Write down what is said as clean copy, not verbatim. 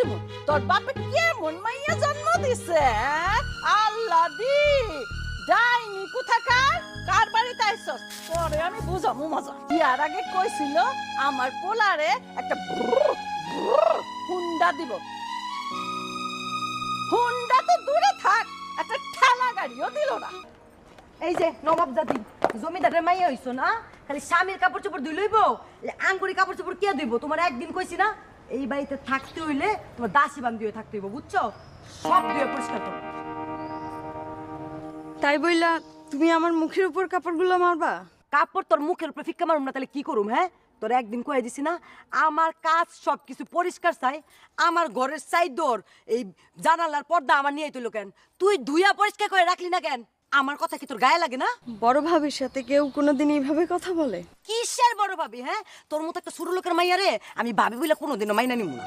দিব তোর বাপে কেমন মাইয়া জন্ম দিছে আল্লাহ দি ডাইনি কোথাকার কার বাড়িতে আইছস পরে আমি বুঝামু মজা ইয়ার আগে কইছিল আমার পোলারে একটা হুন্ডা দিব হুন্ডা তো দূরে থাক একটা ঠেলা গাড়িও দিল না। এই যে নবাব জাতি জমিদারের মাইয়া হইছো না, খালি স্বামীর কাপড় চোপড় ধুই লইব, আঙ্গুরি কাপড় চোপড় কে ধুইব? তোমার একদিন কইছি না এই বাড়িতে থাকতে হইলে তোমার দাসী বান্ধি হয়ে থাকতে হইব, বুঝছো? সব ধুয়ে পরিষ্কার করো। তাই বইলা তুমি আমার মুখের উপর কাপড়গুলো মারবা? কাপড় তোর মুখের উপরে ফিক্কা মারুম না, তাহলে কি করুম? হ্যাঁ, তোর একদিন কয়ে দিছি না আমার কাজ সব কিছু পরিষ্কার চাই, আমার ঘরের চাইদর এই জানালার পর্দা আমার নিয়ে তুইলো কেন? তুই ধুইয়া পরিষ্কার করে রাখলি না কেন? আমার কথা কি তোর গায়ে লাগে না? বড় ভাবির সাথে কেউ কোনোদিন এইভাবে কথা বলে? কিসের বড় ভাবি? হ্যাঁ, তোর মতো একটা ছোট লোকের মাইয়া রে আমি ভাবি বলে কোনোদিনও মাইনা নিব না।